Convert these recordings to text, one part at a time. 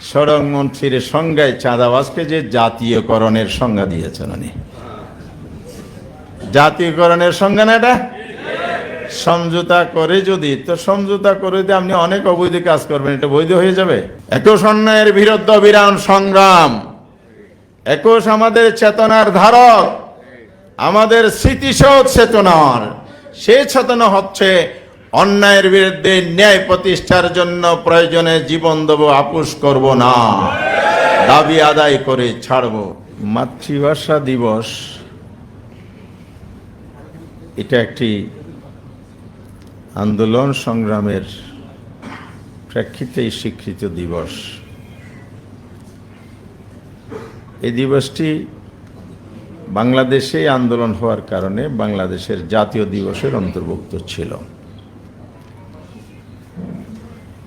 সড়কমন্ত্রীর সংজ্ঞায় চাঁদাবাজকে যে জাতীয়করণের সংজ্ঞা দিয়েছেন উনি। জাতীয়করণের সংজ্ঞা না এটা? সমঝোতা করে যদি, তো সমঝোতা করে দিয়ে আপনি অনেক অবৈধ কাজ করবেন, এটা বৈধ হয়ে যাবে? 21 অন্যায়ের বিরুদ্ধে বিরান সংগ্রাম, 21 আমাদের চেতনার ধারক, আমাদের স্মৃতিশোধ চেতনার। সেই চেতনা হচ্ছে অন্যায়ের বিরুদ্ধে ন্যায় প্রতিষ্ঠার জন্য প্রয়োজনে জীবন দেব, আপোষ করব না, দাবি আদায় করে ছাড়ব। মাতৃভাষা দিবস এটা একটি আন্দোলন সংগ্রামের প্রেক্ষিতেই স্বীকৃত দিবস। এই দিবসটি বাংলাদেশে আন্দোলন হওয়ার কারণে বাংলাদেশের জাতীয় দিবসের অন্তর্ভুক্ত ছিল,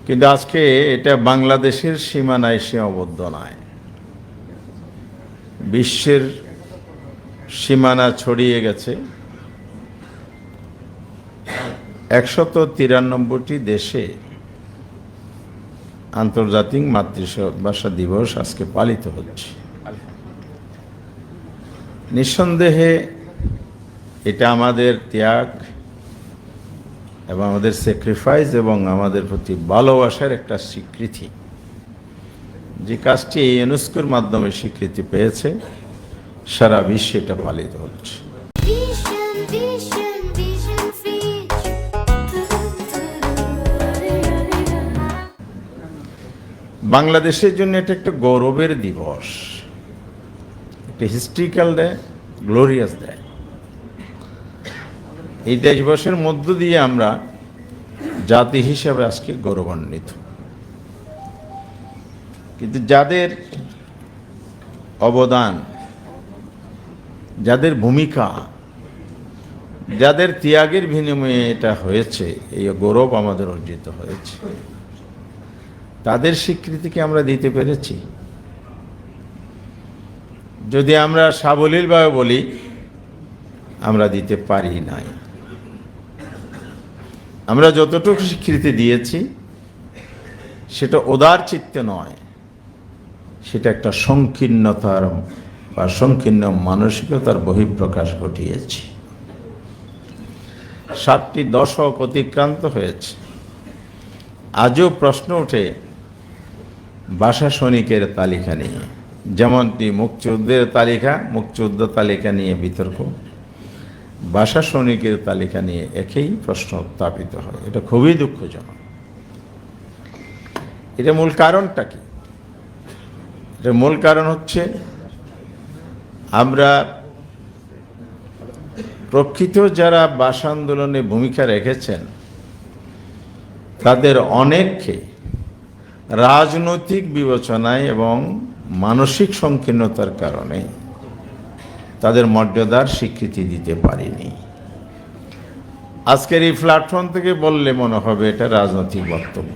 কিন্তু আজকে এটা বাংলাদেশের সীমানায় সীমাবদ্ধ নয়, বিশ্বের সীমানা ছড়িয়ে গেছে। 193টি দেশে আন্তর্জাতিক মাতৃভাষা দিবস আজকে পালিত হচ্ছে। নিঃসন্দেহে এটা আমাদের ত্যাগ এবং আমাদের স্যাক্রিফাইস এবং আমাদের প্রতি ভালোবাসার একটা স্বীকৃতি। যে কাজটি ইউনেস্কোর মাধ্যমে স্বীকৃতি পেয়েছে, সারা বিশ্বে এটা পালিত হচ্ছে। বাংলাদেশের জন্য এটা একটা গৌরবের দিবস, একটা হিস্ট্রিক্যাল ডে, গ্লোরিয়াস ডে। এই দিবসের মধ্য দিয়ে আমরা জাতি হিসাবে আজকে গৌরবান্বিত। কিন্তু যাদের অবদান, যাদের ভূমিকা, যাদের ত্যাগের বিনিময়ে এটা হয়েছে, এই গৌরব আমাদের অর্জিত হয়েছে, তাদের স্বীকৃতিকে আমরা দিতে পেরেছি? যদি আমরা সাবলীলভাবে বলি, আমরা দিতে পারি নাই। আমরা যতটুকু স্বীকৃতি দিয়েছি সেটা উদার চিত্তে নয়, সেটা একটা সংকীর্ণতার বা সংকীর্ণ মানসিকতার বহিঃপ্রকাশ ঘটিয়েছি। 7টি দশক অতিক্রান্ত হয়েছে, আজও প্রশ্ন ওঠে ভাষা সৈনিকের তালিকা নিয়ে। যেমনটি মুক্তিযুদ্ধের তালিকা, মুক্তিযুদ্ধ তালিকা নিয়ে বিতর্ক, ভাষা সৈনিকের তালিকা নিয়ে একই প্রশ্ন উত্থাপিত হয়। এটা খুবই দুঃখজনক। এটা মূল কারণটা কি? এটার মূল কারণ হচ্ছে আমরা প্রকৃত যারা ভাষা আন্দোলনে ভূমিকা রেখেছেন তাদের অনেককে রাজনৈতিক বিবেচনায় এবং মানসিক সংকীর্ণতার কারণে তাদের মর্যাদার স্বীকৃতি দিতে পারিনি। আজকের এই প্ল্যাটফর্ম থেকে বললে মনে হবে এটা রাজনৈতিক বক্তব্য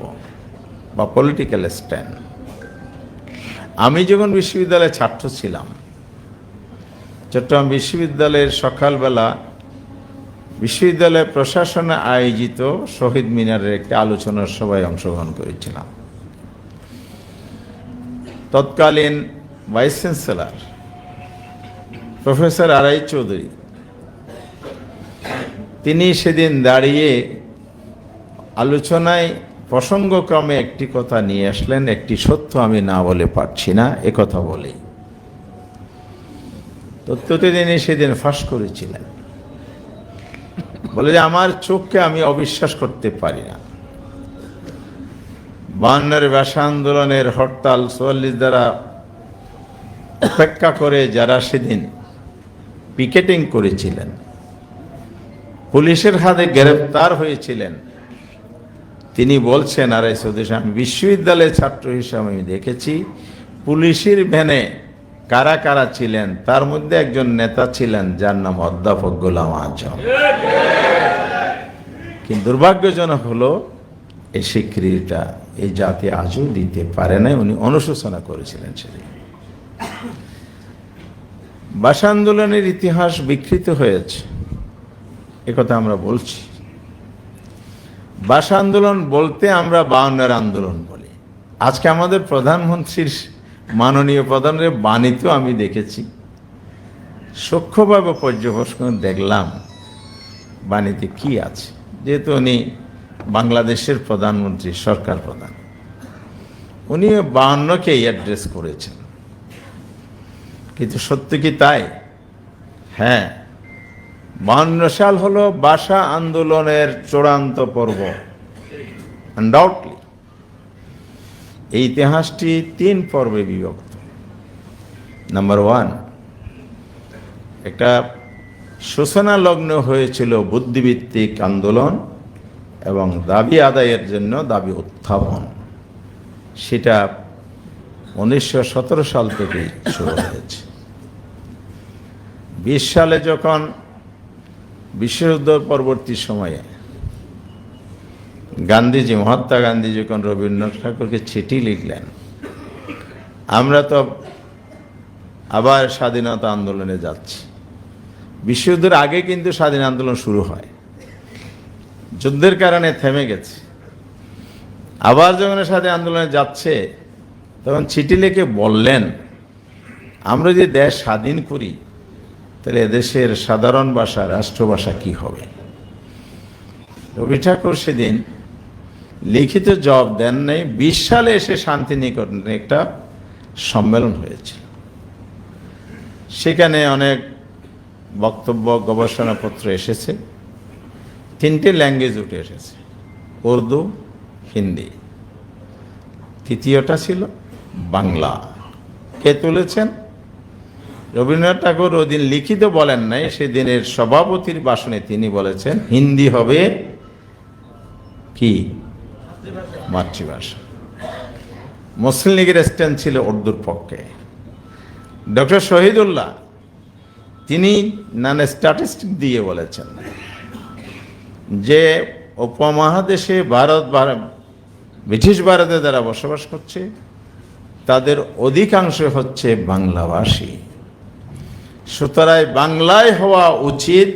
বা পলিটিক্যাল স্ট্যান্ড। আমি যখন বিশ্ববিদ্যালয়ে ছাত্র ছিলাম, চট্টগ্রাম বিশ্ববিদ্যালয়ের সকালবেলা বিশ্ববিদ্যালয় প্রশাসনে আয়োজিত শহীদ মিনারের একটি আলোচনার সভায় অংশগ্রহণ করেছিলাম। তৎকালীন ভাইস চ্যান্সেলর প্রফেসর আরাই চৌধুরী, তিনি সেদিন দাঁড়িয়ে আলোচনায় প্রসঙ্গক্রমে একটি কথা নিয়ে আসলেন, একটি সত্য আমি না বলে পারছি না একথা বলেই। তথ্যটি তিনি সেদিন ফাঁস করেছিলেন, বলে যে আমার চোখকে আমি অবিশ্বাস করতে পারি না। 52 ভাষা আন্দোলনের হরতাল 44 দ্বারা উপেক্ষা করে যারা সেদিন পিকেটিং করেছিলেন, পুলিশের হাতে গ্রেফতার হয়েছিলেন, তিনি বলছেন আরাই চৌধুরী, আমি বিশ্ববিদ্যালয়ের ছাত্র হিসাবে আমি দেখেছি পুলিশের ভ্যানে কারা কারা ছিলেন, তার মধ্যে একজন নেতা ছিলেন যার নাম অধ্যাপক গোলাম আজম। কিন্তু দুর্ভাগ্যজনক হলো এই স্বীকৃতিটা এই জাতি আজও দিতে পারে নাই। উনি অনুশোচনা করেছিলেন সেদিন। ভাষা আন্দোলনের ইতিহাস বিকৃত হয়েছে, একথা আমরা বলছি। ভাষা আন্দোলন বলতে আমরা 52 আন্দোলন বলি, আজকে আমাদের প্রধানমন্ত্রীর মাননীয় প্রধানের বাণীতেও আমি দেখেছি, সূক্ষ্মভাবে পর্যবেক্ষণ দেখলাম বাণীতে কি আছে। যেহেতু উনি বাংলাদেশের প্রধানমন্ত্রী, সরকার প্রধান, উনি 52-কে অ্যাড্রেস করেছেন। কিন্তু সত্যি কি তাই? হ্যাঁ, 52 সাল হলো ভাষা আন্দোলনের চূড়ান্ত পর্ব। আনডাউটলি এই ইতিহাসটি 3 পর্বে বিভক্ত। নাম্বার 1, একটা সূচনা লগ্ন হয়েছিল বুদ্ধিভিত্তিক আন্দোলন এবং দাবি আদায়ের জন্য দাবি উত্থাপন। সেটা 1917 সাল থেকেই শুরু হয়েছে। 20 সালে যখন বিশ্বযুদ্ধ পরবর্তী সময়ে গান্ধীজি, মহাত্মা গান্ধী যখন রবীন্দ্রনাথ ঠাকুরকে চিঠি লিখলেন, আমরা তো আবার স্বাধীনতা আন্দোলনে যাচ্ছি। বিশ্বযুদ্ধের আগে কিন্তু স্বাধীন আন্দোলন শুরু হয়, যুদ্ধের কারণে থেমে গেছে। আবার যখন স্বাধীন আন্দোলনে যাচ্ছে, তখন চিঠি লিখে বললেন, আমরা যদি দেশ স্বাধীন করি তাহলে এদেশের সাধারণ ভাষা, রাষ্ট্রভাষা কি হবে? রবি ঠাকুর সেদিন লিখিত জবাব দেন নাই। 20 সালে এসে শান্তিনিকেতনে একটা সম্মেলন হয়েছিল। সেখানে অনেক বক্তব্য, গবেষণাপত্র এসেছে। 3টে ল্যাঙ্গুয়েজ উঠে এসেছে, উর্দু, হিন্দি। তৃতীয়টা ছিল বাংলা। কে তুলেছেন? রবীন্দ্রনাথ ঠাকুর ওই দিন লিখিত বলেন নাই, সেদিনের সভাপতির ভাষণে তিনি বলেছেন হিন্দি হবে কি মাতৃভাষা। মুসলিম লীগের স্ট্যান্ড ছিল উর্দুর পক্ষে। ডক্টর শহীদুল্লাহ তিনি নানা স্ট্যাটিস্টিক দিয়ে বলেছেন যে উপমহাদেশে ব্রিটিশ ভারতে যারা বসবাস করছে তাদের অধিকাংশ হচ্ছে বাংলাভাষী। সুতরাং বাংলায় হওয়া উচিত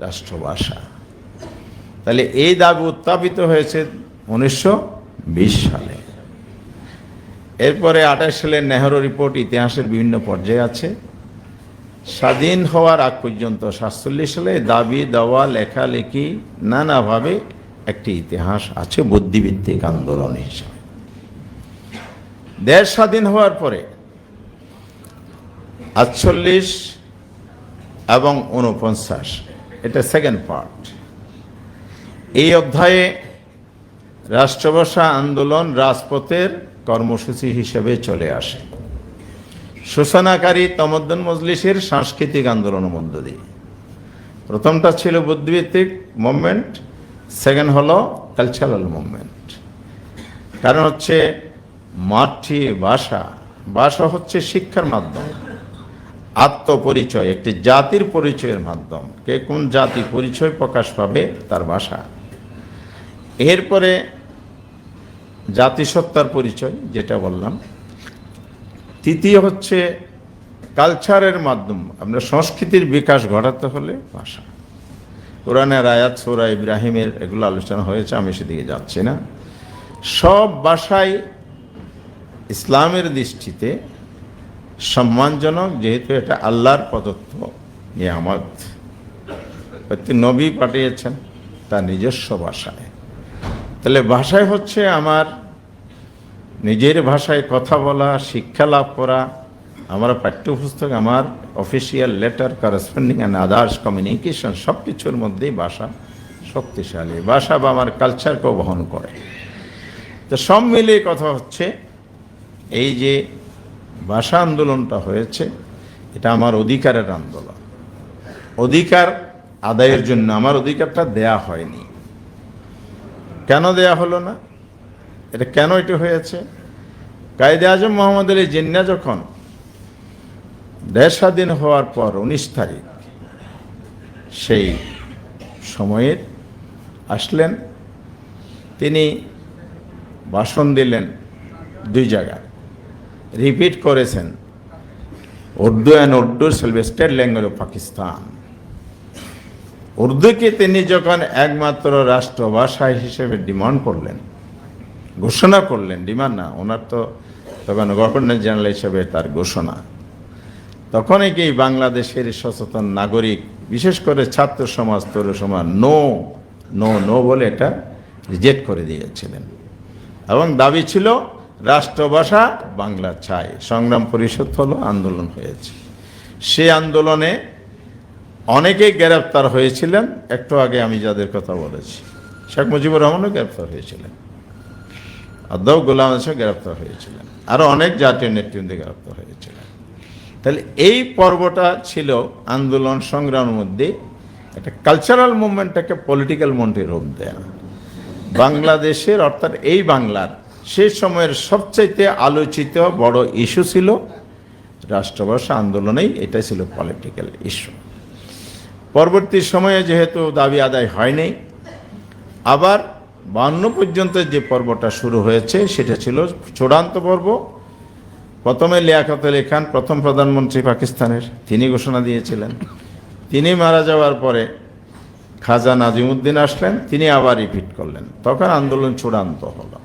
রাষ্ট্রভাষা। তাহলে এই দাবি উত্থাপিত হয়েছে 1920 সালে। এরপরে 28 সালের নেহরু রিপোর্ট ইতিহাসের বিভিন্ন পর্যায়ে আছে। স্বাধীন হওয়ার আগ পর্যন্ত 47 সালে দাবি দেওয়া, লেখালেখি নানাভাবে একটি ইতিহাস আছে বুদ্ধিভিত্তিক আন্দোলন হিসাবে। দেশ স্বাধীন হওয়ার পরে 48 এবং 49, এটা সেকেন্ড পার্ট। এই অধ্যায়ে রাষ্ট্রভাষা আন্দোলন রাজপথের কর্মসূচি হিসেবে চলে আসে। সূচনাকারী তমদ্দুন মজলিসের সাংস্কৃতিক আন্দোলনের মধ্য দিয়ে। প্রথমটা ছিল বুদ্ধিভিত্তিক মুভমেন্ট, সেকেন্ড হলো কালচারাল মুভমেন্ট। কারণ হচ্ছে মাতৃভাষা, ভাষা হচ্ছে শিক্ষার মাধ্যম, আত্মপরিচয়, একটি জাতির পরিচয়ের মাধ্যম। কে কোন জাতি পরিচয় প্রকাশ পাবে তার ভাষা। এরপরে জাতিসত্তার পরিচয়, যেটা বললাম। তৃতীয় হচ্ছে কালচারের মাধ্যম। আমরা সংস্কৃতির বিকাশ ঘটাতে হলে ভাষা। কোরআনের আয়াত, সূরা ইব্রাহিমের এগুলো আলোচনা হয়েছে, আমি সেদিকে যাচ্ছি না। সব ভাষাই ইসলামের দৃষ্টিতে সম্মানজনক, যেহেতু এটা আল্লাহর প্রদত্ত নিয়ামত। প্রতি নবী পাঠিয়েছেন তার নিজস্ব ভাষায়। তাহলে ভাষায় হচ্ছে আমার নিজের ভাষায় কথা বলা, শিক্ষা লাভ করা। আমার পাঠ্যপুস্তক, আমার official letter, corresponding and others communication, সব কিছুর মধ্যেই ভাষা শক্তিশালী। ভাষা বা আমার কালচারকেও বহন করে। তো সব মিলিয়ে কথা হচ্ছে এই যে ভাষা আন্দোলনটা হয়েছে, এটা আমার অধিকারের আন্দোলন। অধিকার আদায়ের জন্য আমার অধিকারটা দেয়া হয়নি। কেন দেয়া হলো না? এটা কেন এটা হয়েছে? কায়েদে আজম মোহাম্মদ আলী জিন্নাহ যখন দেশ স্বাধীন হওয়ার পর 19 তারিখ সেই সময়ের আসলেন, তিনি ভাষণ দিলেন 2 জায়গায়, রিপিট করেছেন Urdu and Urdu shall be state language of Pakistan. উর্দুকে তিনি যখন একমাত্র রাষ্ট্রভাষা হিসেবে ডিমান্ড করলেন, ঘোষণা করলেন, ডিমান্ড না, ওনার তো তখন গভর্নর জেনারেল হিসেবে তার ঘোষণা। তখনই কি বাংলাদেশের সচেতন নাগরিক, বিশেষ করে ছাত্র সমাজ, তরুণ সমাজ নো নো নো বলে এটা রিজেক্ট করে দিয়েছিলেন এবং দাবি ছিল রাষ্ট্রভাষা বাংলা চাই। সংগ্রাম পরিষদ হলো, আন্দোলন হয়েছে। সেই আন্দোলনে অনেকেই গ্রেপ্তার হয়েছিলেন। একটু আগে আমি যাদের কথা বলেছি, শেখ মুজিবুর রহমানও গ্রেপ্তার হয়েছিলেন, আদৌ গোলাম আজম গ্রেপ্তার হয়েছিলেন, আরও অনেক জাতীয় নেতৃবৃন্দ গ্রেপ্তার হয়েছিলেন। তাহলে এই পর্বটা ছিল আন্দোলন সংগ্রামের মধ্যে একটা কালচারাল মুভমেন্টটাকে পলিটিক্যাল মুভমেন্টে রূপ দেয়া। বাংলাদেশের অর্থাৎ এই বাংলার সেই সময়ের সবচাইতে আলোচিত বড় ইস্যু ছিল রাষ্ট্রভাষা আন্দোলনেই, এটাই ছিল পলিটিক্যাল ইস্যু। পরবর্তী সময়ে যেহেতু দাবি আদায় হয়নি, আবার 52 পর্যন্ত যে পর্বটা শুরু হয়েছে সেটা ছিল চূড়ান্ত পর্ব। প্রথমে লিয়াকত আলী খান, প্রথম প্রধানমন্ত্রী পাকিস্তানের, তিনি ঘোষণা দিয়েছিলেন। তিনি মারা যাওয়ার পরে খাজা নাজিমুদ্দিন আসলেন, তিনি আবার রিপিট করলেন। তখন আন্দোলন চূড়ান্ত হলো।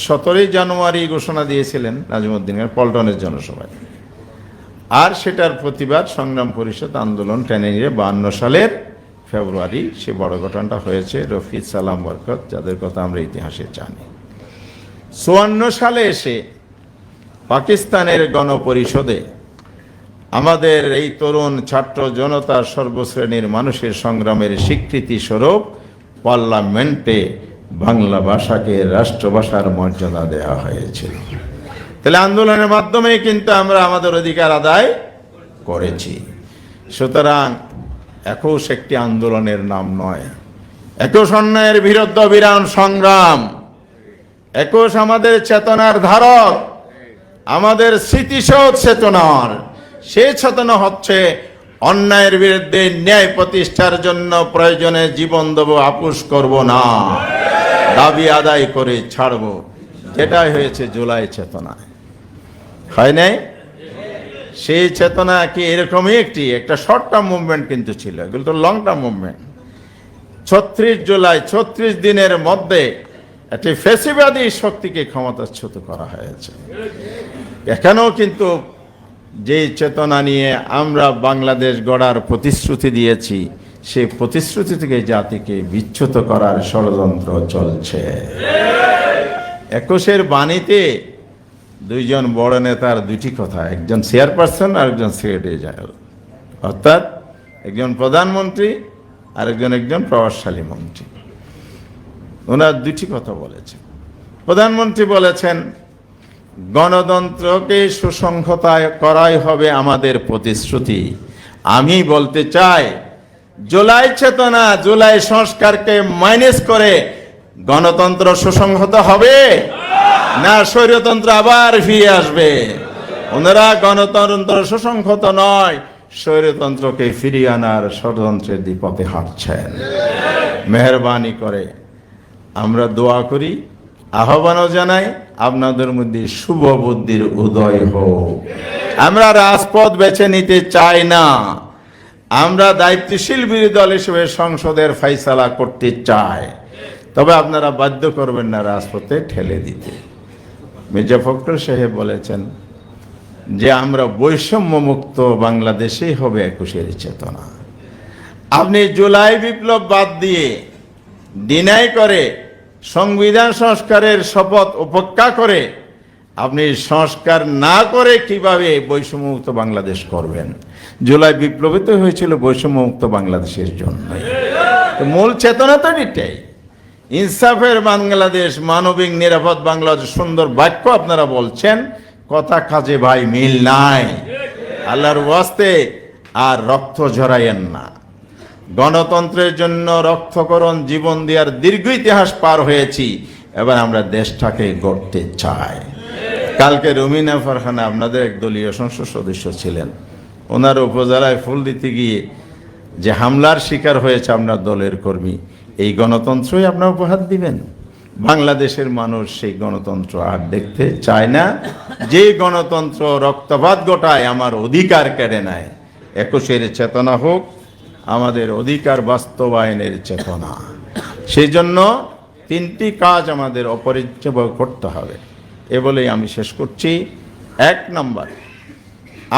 17 জানুয়ারি ঘোষণা দিয়েছিলেন নাজিমুদ্দিন পল্টনের জনসভায়, আর সেটার প্রতিবাদ সংগ্রাম পরিষদ আন্দোলন টেনে নিয়ে 52 সালের ফেব্রুয়ারি সে বড় ঘটনাটা হয়েছে। রফিক সালাম বরকত, যাদের কথা আমরা ইতিহাসে জানি। 54 সালে এসে পাকিস্তানের গণপরিষদে আমাদের এই তরুণ ছাত্র জনতার সর্বশ্রেণীর মানুষের সংগ্রামের স্বীকৃতি স্বরূপ পার্লামেন্টে বাংলা ভাষাকে রাষ্ট্রভাষার মর্যাদা দেওয়া হয়েছিল। তাহলে আন্দোলনের মাধ্যমে কিন্তু আমরা আমাদের অধিকার আদায় করেছি। সুতরাং 21 একটি আন্দোলনের নাম নয়, 21 অন্যায়ের বিরুদ্ধে বিরাট সংগ্রাম, 21 আমাদের চেতনার ধারক, আমাদের স্মৃতিশোধ চেতনার। সেই চেতনা হচ্ছে অন্যায়ের বিরুদ্ধে ন্যায় প্রতিষ্ঠার জন্য প্রয়োজনে জীবন দেব, আপোষ করব না, দাবি আদায় করে ছাড়ব। যেটাই হয়েছে জুলাই চেতনায়, হয় নাই? সেই চেতনা কি এরকমই একটা শর্ট টার্ম মুভমেন্ট কিন্তু ছিল, এগুলো তো লং টার্ম মুভমেন্ট। 36 জুলাই 36 দিনের মধ্যে একটি ফ্যাসিবাদী শক্তিকে ক্ষমতাচ্যুত করা হয়েছে। এখানেও কিন্তু যে চেতনা নিয়ে আমরা বাংলাদেশ গড়ার প্রতিশ্রুতি দিয়েছি, সেই প্রতিশ্রুতি থেকে জাতিকে বিচ্যুত করার ষড়যন্ত্র চলছে। 21-এর বাণীতে 2 জন বড় নেতার 2টি কথা, একজন চেয়ারপারসন আর একজন সেক্রেটারি জেনারেল, অর্থাৎ একজন প্রধানমন্ত্রী আর একজন প্রভাবশালী মন্ত্রী। ওনার 2টি কথা বলেছেন। প্রধানমন্ত্রী বলেছেন গণতন্ত্রকে সুসংহতায় করাই হবে আমাদের প্রতিশ্রুতি। আমি বলতে চাই জুলাই চেতনা, জুলাই সংস্কারকে মাইনাস করে গণতন্ত্র সুসংহত হবে না স্বৈরতন্ত্র আবার ফিরে আসবে? ওনারা গণতন্ত্র সুসংহত নয়, স্বৈরতন্ত্রকে ফিরিয়ে আনার ষড়যন্ত্রের পথে হাঁটছেন। মেহরবানি করে আমরা দোয়া করি, আহ্বানও জানাই, আপনাদের মধ্যে শুভ বুদ্ধির উদয় হোক। আমরা রাজপথ বেছে নিতে চাই না, আমরা দায়িত্বশীল বিরোধী দল হিসেবে সংসদের ফয়সালা করতে চাই। তবে আপনারা বাধ্য করবেন না রাজপথে ঠেলে দিতে। মির্জা ফখরুল সাহেব বলেছেন যে আমরা বৈষম্য মুক্ত বাংলাদেশেই হবে 21-এর চেতনা। আপনি জুলাই বিপ্লব বাদ দিয়ে ডিনাই করে সংবিধান সংস্কারের শপথ উপেক্ষা করে আপনি সংস্কার না করে কিভাবে বৈষম্যমুক্ত বাংলাদেশ করবেন? জুলাই বিপ্লবে তো হয়েছিল বৈষম্যমুক্ত বাংলাদেশের জন্য। মূল চেতনা তো এটাই, ইনসাফের বাংলাদেশ, মানবিক নিরাপদ বাংলাদেশ। সুন্দর বাক্য আপনারা বলছেন, কথা কাজে ভাই মিল নাই। আল্লাহর ওয়াস্তে আর রক্ত ঝরাইয়েন না। গণতন্ত্রের জন্য রক্তকরণ জীবন দেওয়ার দীর্ঘ ইতিহাস পার হয়েছি, এবার আমরা দেশটাকে গড়তে চাই। কালকে রুমিনা ফারহানা আপনাদের এক দলীয় সংসদ সদস্য ছিলেন, ওনার উপজেলায় ফুল দিতে গিয়ে যে হামলার শিকার হয়েছে আপনার দলের কর্মী, এই গণতন্ত্রই আপনার উপহার দিবেন? বাংলাদেশের মানুষ সেই গণতন্ত্র আর দেখতে চায় না। যে গণতন্ত্র রক্তপাত ঘটায়, আমার অধিকার কেড়ে নেয়। 21-এর চেতনা হোক আমাদের অধিকার বাস্তবায়নের চেতনা। সেই জন্য তিনটি কাজ আমাদের অপরিহার্য করতে হবে। এ বলেই আমি শেষ করছি। 1 নম্বর,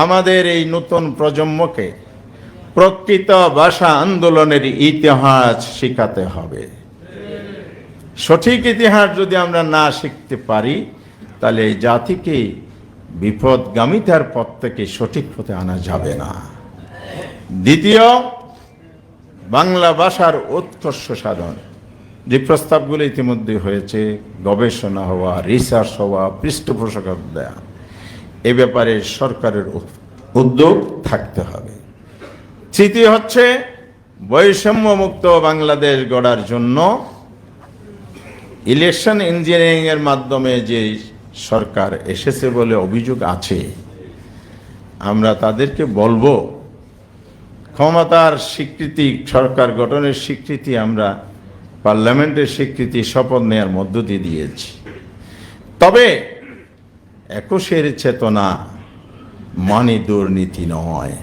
আমাদের এই নতুন প্রজন্মকে প্রকৃত ভাষা আন্দোলনের ইতিহাস শিখাতে হবে। সঠিক ইতিহাস যদি আমরা না শিখতে পারি, তাহলে এই জাতিকে বিপদগামিতার পথ থেকে সঠিক পথে আনা যাবে না। দ্বিতীয়, বাংলা ভাষার উৎকর্ষ সাধন, যে প্রস্তাবগুলো ইতিমধ্যে হয়েছে, গবেষণা হওয়া, রিসার্চ হওয়া, পৃষ্ঠপোষকতা দেওয়া, এ ব্যাপারে সরকারের উদ্যোগ থাকতে হবে। তৃতীয় হচ্ছে, বৈষম্য মুক্ত বাংলাদেশ গড়ার জন্য ইলেকশন ইঞ্জিনিয়ারিং এর মাধ্যমে যে সরকার এসেছে বলে অভিযোগ আছে, আমরা তাদেরকে বলবো, ক্ষমতার স্বীকৃতি, সরকার গঠনের স্বীকৃতি আমরা পার্লামেন্টের স্বীকৃতি শপথ নেওয়ার মধ্য দিয়ে দিয়েছি। তবে 21-এর চেতনা মানে দুর্নীতি নয়,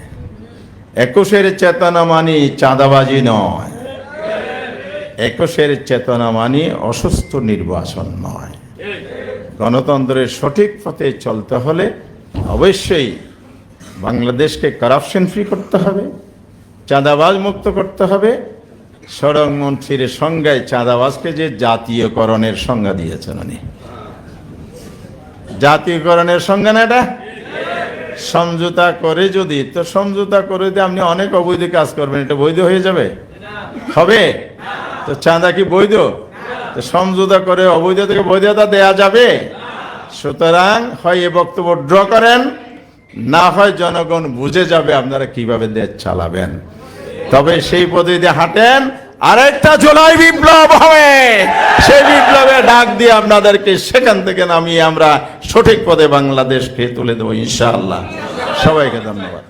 21-এর চেতনা মানে চাঁদাবাজি নয়, 21-এর চেতনা মানে অসুস্থ নির্বাচন নয়। গণতন্ত্রের সঠিক পথে চলতে হলে অবশ্যই বাংলাদেশকে কারাপশন ফ্রি করতে হবে, চাঁদাবাজ মুক্ত করতে হবে। সড়ক মন্ত্রীর সংজ্ঞায় চাঁদাবাজকে যে জাতীয়করণের সংজ্ঞা দিয়েছেন উনি, জাতীয়করণের সংজ্ঞা না এটা, সমঝোতা করে যদি, তো সমঝোতা করে দিয়ে আপনি অনেক অবৈধ কাজ করবেন, এটা বৈধ হয়ে যাবে? হবে? তো চাঁদা কি বৈধ? তো সমঝোতা করে অবৈধ থেকে বৈধতা দেয়া যাবে? সুতরাং হয় এ বক্তব্য ড্র করেন, না হয় জনগণ বুঝে যাবে আপনারা কিভাবে দেশ চালাবেন। তবে সেই পদ্ধতিতে হাঁটেন, আরেকটা জুলাই বিপ্লব হবে, সেই বিপ্লবে ডাক দিয়ে আপনাদেরকে সেখান থেকে নামিয়ে আমরা সঠিক পথে বাংলাদেশকে তুলে দেবো ইনশাআল্লাহ। সবাইকে ধন্যবাদ।